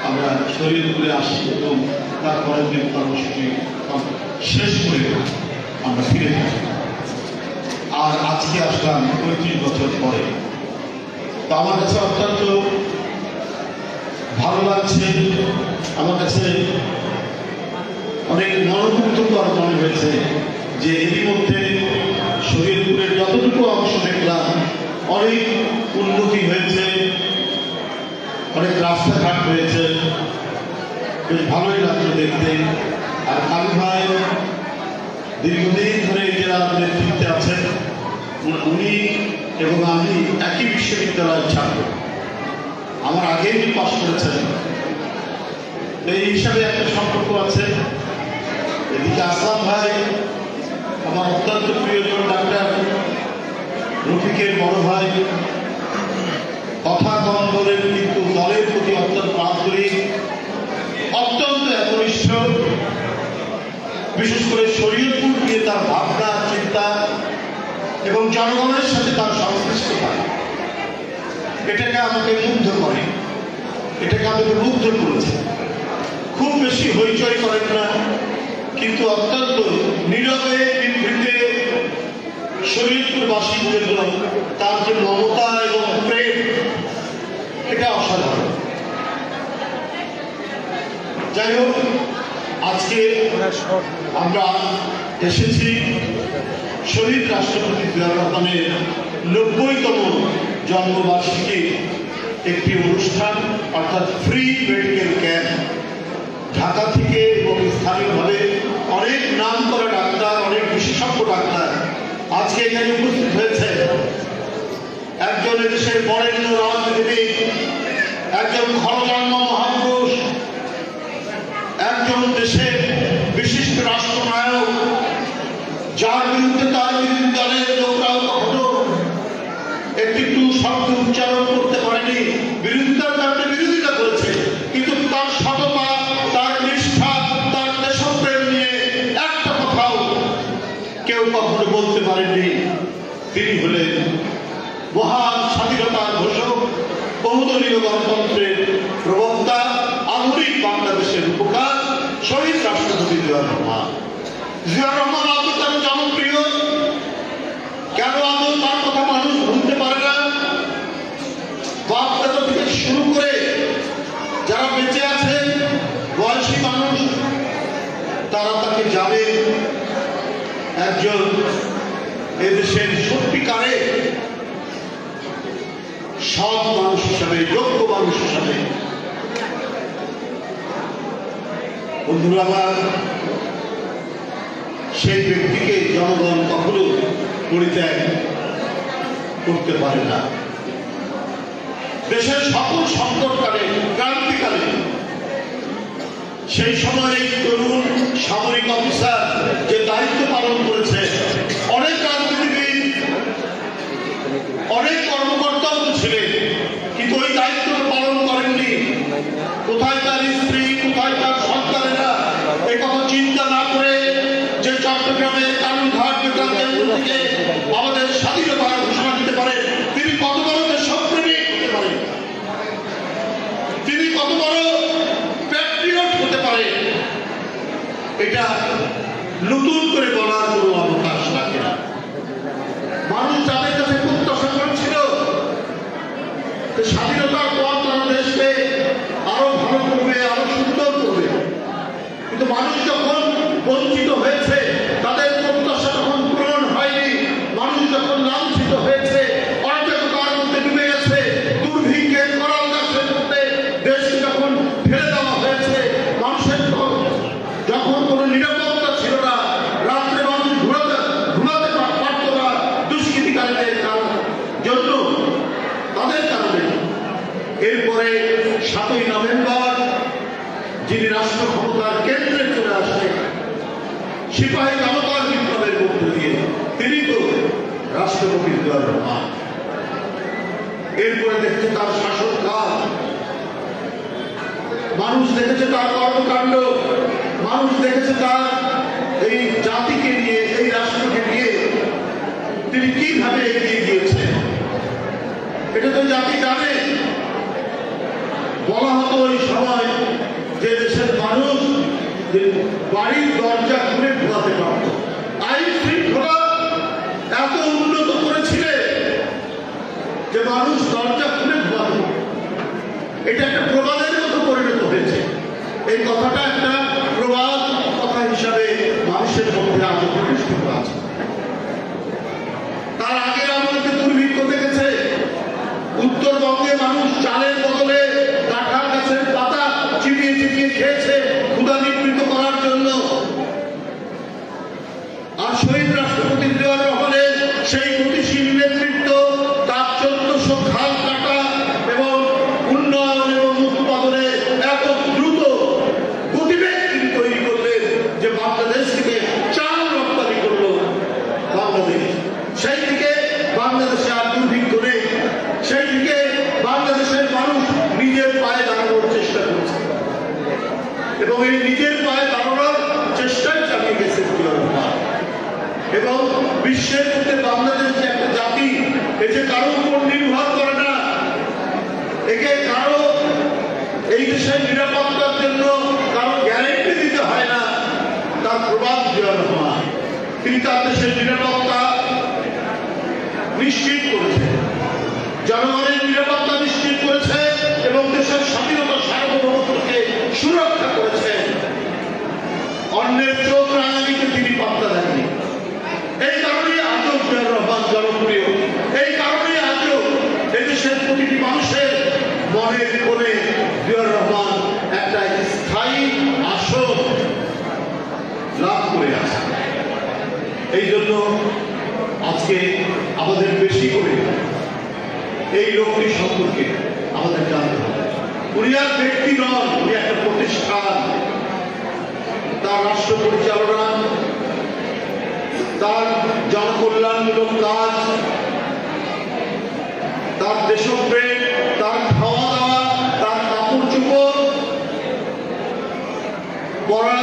আমরা শরীয়তপুরে আসি এবং তার পরের দিন কর্মসূচি শেষ করে আমরা ফিরে যাই। আর আজকে আসলাম 35 বছর পরে। তো আমার কাছে অত্যন্ত ভালো লাগছে, আমার কাছে অনেক মনোমুগ্ধকর মনে হয়েছে যে এরই মধ্যে শরীয়তপুরের যতটুকু অংশ দেখলাম অনেক উন্নতি হয়েছে, অনেক রাস্তাঘাট হয়েছে, বেশ ভালোই লাগলো দেখতে। আর কালু ভাই দীর্ঘদিন ধরে এই জেলার নেতৃত্বে আছেন, উনি এবং আমি একই বিশ্ববিদ্যালয়ের ছাত্র, আমার আগেই উনি পাশ করেছেন, এই হিসাবে একটা সম্পর্ক আছে। এদিকে আসলাম ভাই আমার অত্যন্ত প্রিয়জন, ডাক্তার রফিকের বড় ভাই, কথা কম বলেন কিন্তু দলের প্রতি অত্যন্ত আন্তরিক, অত্যন্ত একনিষ্ঠ, বিশেষ করে শরীয়তপুর নিয়ে তার ভাবনা চিন্তা এবং জনগণের সাথে তার সংশ্লিষ্টতা, এটাকে আমাকে মুগ্ধ করে, এটাকে আমাকে মুগ্ধ করেছে। খুব বেশি হইচই করেন না, কিন্তু অত্যন্ত নীরবে নিভৃতে শরীয়তপুরবাসীর জন্য তার যে মমতা এবং প্রেম, এটা অসাধারণ। যাই হোক, আজকে আমরা এসেছি শহীদ রাষ্ট্রপতি জিয়াউর রহমানের 90তম জন্মবার্ষিকীর একটি অনুষ্ঠান, অর্থাৎ ফ্রি মেডিকেল ক্যাম্প। ঢাকা থেকে এবং স্থানীয়ভাবে অনেক নাম করা ডাক্তার, অনেক বিশেষজ্ঞ ডাক্তার আজকে এখানে উপস্থিত হয়েছে। একজন এদেশের বরেণ্য রাজনীতিবিদ, একজন খরজন্ম মহাপুরুষ, একজন দেশের বিশিষ্ট রাষ্ট্রনায়ক, যার বিরুদ্ধে তার বিরোধী দলের লোকরাও কখনো একটি টু শব্দ উচ্চারণ করতে পারেনি, বিরোধিতার কারণে বিরোধিতা করেছে, কিন্তু তার সততা, তার নিষ্ঠা, তার দেশপ্রেম নিয়ে একটা কথাও কেউ কখনো বলতে পারেননি। তিনি হলেন মহান স্বাধীনতার ঘোষক, বহুদলীয় গণতন্ত্রের প্রবক্তা, আধুনিক বাংলাদেশের উপকার শহীদ রাষ্ট্রপতি জিয়াউর রহমান। জিয়াউর রহমান আদৌ কেন জনপ্রিয়, কেন আদৌ তার কথা মানুষ ভুলতে পারে না? বাপ দাদা থেকে শুরু করে যারা বেঁচে আছে, বয়সী মানুষ, তারা তাকে জানে একজন এদেশের সত্যিকারে সৎ মানুষ হিসাবে, যোগ্য মানুষ হিসাবে। বন্ধুরা আমার, সেই ব্যক্তিকে জনগণ কখনো পরিত্যাগ করতে পারে না। দেশের সকল সংকটকালে, ক্রান্তিকালে সেই সময় তরুণ সামরিক অফিসার যে দায়িত্ব পালন করেছে, অনেক রাজনীতিবিদ, অনেক কর্মকর্তাও ছিলেন, কিন্তু ওই দায়িত্ব পালন করেননি। কোথায় তার স্ত্রী, কোথায় তার সন্তানেরা, এই কথা চিন্তা না করে যে চট্টগ্রামের কালুরঘাট বিজ্ঞান কেন্দ্র থেকে আমাদের স্বাধীনতার ঘোষণা দিতে পারে, তিনি কত বড় দেশপ্রেমিক হতে পারে, তিনি কত বড় প্যাট্রিয়ট হতে পারে, এটা নতুন করে বলার কোনো অবকাশ রাখে না। মানুষ যাদের কাছে প্রত্যাশা করেছিল স্বাধীনতার পর তারা দেশকে আরো ভালো করবে, আরো সুন্দর করবে, কিন্তু মানুষ যখন বঞ্চিত হয়েছে, তাদের প্রত্যাশা যখন পূরণ হয়নি, মানুষ যখন লাঞ্ছিত হয়েছে, অরাজকতার মধ্যে ডুবে গেছে, দুর্ভিক্ষের করাল গাছের মধ্যে দেশকে যখন ফেলে দেওয়া হয়েছে, মানুষের যখন কোনো নিরাপত্তা ছিল না, রাত্রে মানুষ ঘুমাতে পারত না দুষ্কৃতিকারীদের জন্য, তাদের কারণে। এরপরে 7ই নভেম্বর যিনি রাষ্ট্র ক্ষমতার কেন্দ্রে চলে আসলেন, সিপাহী জনতার বিপ্লবের মধ্য দিয়ে, তিনি তো রাষ্ট্রপতি জিয়াউর রহমান। এরপরে দেখছে তার শাসনকাল, মানুষ দেখেছে তার কর্মকাণ্ড, মানুষ দেখেছে তার এই জাতিকে নিয়ে, এই রাষ্ট্রকে নিয়ে তিনি কিভাবে এগিয়ে গিয়েছেন। এটা তো জাতি জানে। বলা হতো ওই সময় যে বাড়ির দরজা খুলে ঢোকাতে পারত। আইন শৃঙ্খলা এত উন্নত করেছিলে যে মানুষ দরজা খুলে ঢোকাতে পারত। এটা একটা প্রবাদের মতো পরিণত হয়েছে। এই কথাটা একটা প্রবাদ কথা হিসাবে মানুষের মধ্যে আজও প্রতিষ্ঠিত আছে। তার আগে আমাদেরকে দুর্ভিক্ষ দেখেছে। উত্তরবঙ্গে মানুষ চালের বদলে কাঁঠাল গাছের পাতা চিবিয়ে চিবিয়ে খেয়েছে ক্ষুধা নিবৃত্ত করার জন্য। আর শহীদ রাষ্ট্রপতি জিয়াউর রহমানের সেই গতিশীল নেতৃত্ব, তার 1400 খাল কাটা এবং উন্নয়ন এবং উৎপাদনে এত দ্রুত গতিবেগ তিনি তৈরি করলেন যে বাংলাদেশ থেকে চাল রপ্তানি করলো বাংলাদেশ। সেই দিকে বাংলাদেশে আর দুর্ভিক্ষ নেই। সেই দিকে বাংলাদেশের মানুষ নিজের পায়ে দাঁড়ানোর চেষ্টা করছে এবং এই নিজের পায়ে দাঁড়ানোর চেষ্টায় চালিয়ে গেছে জিয়াউর রহমান। এবং বিশ্বের মধ্যে বাংলাদেশ যে একটা জাতি, এ যে কারো উপর নির্ভর করে না, একে কারো এই দেশের নিরাপত্তার জন্য কারো গ্যারেন্টি দিতে হয় না, তার প্রভাব জিয়াউর রহমান। তিনি তার দেশের নিরাপত্তা নিশ্চিত করেছে, জনগণের নিরাপত্তা নিশ্চিত করেছে এবং দেশের স্বাধীনতা সার্বভৌমত্বকে সুরক্ষা করেছে। অন্যের চোখ রাঙানিকে তিনি পাত্তা দেননি। এই কারণেই আজও জিয়াউর রহমান জনপ্রিয়। এই কারণেই আজও এদেশের প্রতিটি মানুষের মনের কোণে জিয়াউর রহমান একটা স্থায়ী আসন লাভ করে আছে। এই জন্য আজকে আমাদের বেশি করে এই লোকটি সম্পর্কে আমাদের জানতে হবে। উনি আর ব্যক্তি নন, উনি একটা প্রতিষ্ঠান। তার রাষ্ট্র পরিচালনা, তার জনকল্যাণমূলক কাজ, তার দেশপ্রেম, তার খাওয়া দাওয়া, তার কাপড় চোপড় পড়া,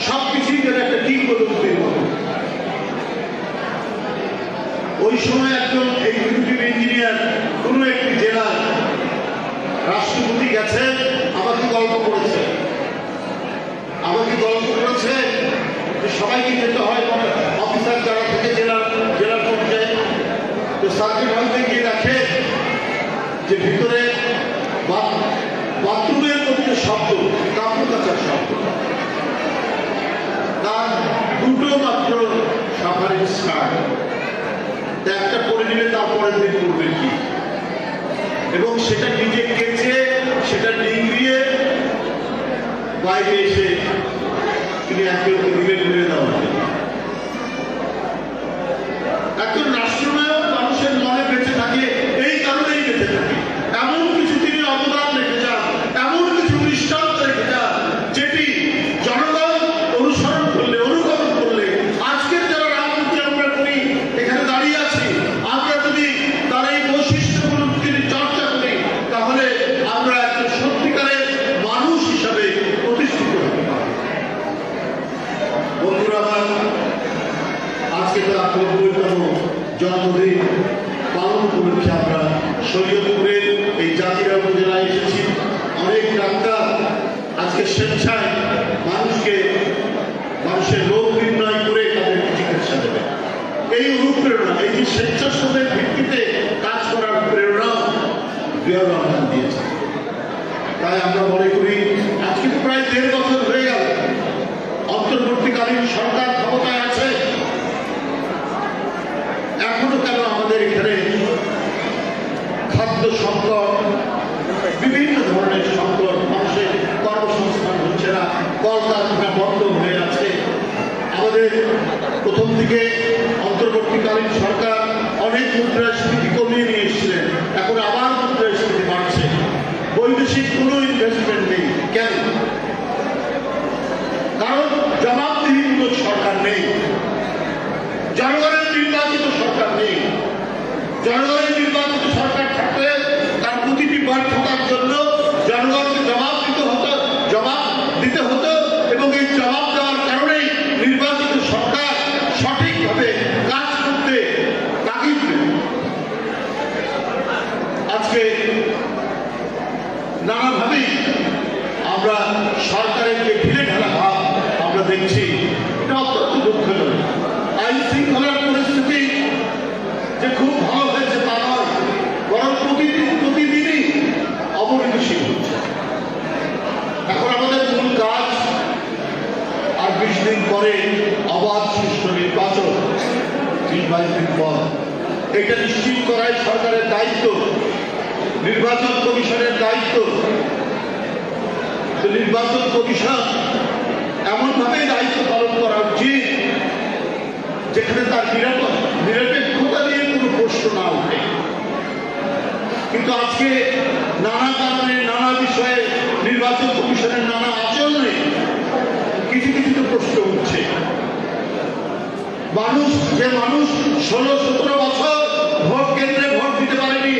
সবকিছুই যেন একটা কিংবদন্তির মতো। ওই সময় একজন এক্সিকিউটিভ ইঞ্জিনিয়ার কোন একটি জেলার রাষ্ট্রপতি গেছে, আমাকে গল্প করেছে যে সবাইকে যেতে হয় অফিসার যারা থেকে জেলার পর্যায়ে। তো সার্কিট হাউসে গিয়ে দেখে যে ভিতরে বাথরুমের মধ্যে শব্দ, কাপড় কাচার শব্দ, তার দুটো মাত্র সাফারির শার্ট, একটা পরে নিলে তারপরের দিন করবে কি, এবং সেটা নিজে কেচে সেটা নিংড়িয়ে বাইরে এসে তিনি একে দিলে ঘুরে দেওয়া। একজন রাষ্ট্রনায়ক মানুষের মনে বেঁচে থাকে, এই কারণেই বেঁচে থাকে। এমন কিছু তিনি অবদান রেখে যান, এমন কিছু দৃষ্টান্ত রেখে যান যেটি জনগণ অনুসরণ করলে, অনুকরণ করলে আজকের যারা রাজনীতি আমরা করি, এখানে দাঁড়িয়ে আছি, আমরা যদি তার এই বৈশিষ্ট্যগুলো চর্চা করি, তাহলে আমরা একজন সত্যিকারের মানুষ হিসাবে প্রতিষ্ঠিত হতে পারি। বন্ধুরা আমার, আজকে তার 90তম জন্মদিন পালন উপলক্ষে আমরা শরীয়তপুরের এই জাতিরা উপজেলায় এসেছি। অনেক ডাক্তার আজকে স্বেচ্ছায় মানুষের রোগ নির্ণয় করে তাদেরকে চিকিৎসা দেবে। এই অনুপ্রেরণা, এই যে স্বেচ্ছাসেবের ভিত্তিতে কাজ করার প্রেরণা জিয়াউর রহমান দিয়েছে। তাই আমরা মনে করি আজকে প্রায় 1.5 বছর হয়ে গেল অন্তর্বর্তীকালীন সরকার ক্ষমতায় আছে, এখনো কেন আমাদের এখানে খাদ্য সংকট, বিভিন্ন ধরনের সংকট, মানুষের কর্মসংস্থান হচ্ছে না, কলকারখানা বন্ধ হয়ে আছে। আমাদের প্রথম দিকে অন্তর্বর্তীকালীন সরকার অনেক মুদ্রাস্ফীতি কমিয়ে নিয়ে এসেছিলেন, এখন আবার মুদ্রাস্ফীতি বাড়ছে। বৈদেশিক কোনো ইনভেস্টমেন্ট নেই। কেন? কারণ জবাবদিহিমূলক সরকার নেই, জনগণের নির্বাচিত সরকার নেই। জনগণের নির্বাচিত সরকার থাকলে তার প্রতিটি ব্যর্থতার জন্য জনগণকে জবাব দিতে হতো এবং এই জবাব দেওয়ার কারণেই নির্বাচিত সরকার সঠিকভাবে কাজ করতে তাগিদ দেবে। আজকে নানাভাবেই আমরা সরকারের যে ঢিলে ঢালা হবে অবাধ সুষ্ঠু নির্বাচন 20-22 দিন পর। এটা নিশ্চিত করাই সরকারের দায়িত্ব, নির্বাচন কমিশনের দায়িত্ব। তো নির্বাচন কমিশন এমনভাবে দায়িত্ব পালন করা উচিত যেখানে তার নিরপেক্ষতা নিয়ে কোনো প্রশ্ন না উঠে। কিন্তু আজকে নানা কারণে নানা বিষয়ে নির্বাচন কমিশনের নানা আচরণে কিছু কিছু তো প্রশ্ন উঠছে। মানুষ 16-17 বছর ভোট কেন্দ্রে ভোট দিতে পারেনি,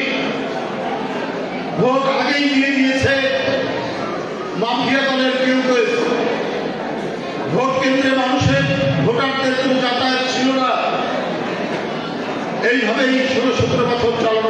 ভোট আগেই দিয়ে দিয়েছে মাফিয়া দলের কেউ কেউ। ভোট কেন্দ্রে মানুষের ভোটারদের কোনো যাতায়াত ছিল না। এইভাবেই 16-17 বছর চলা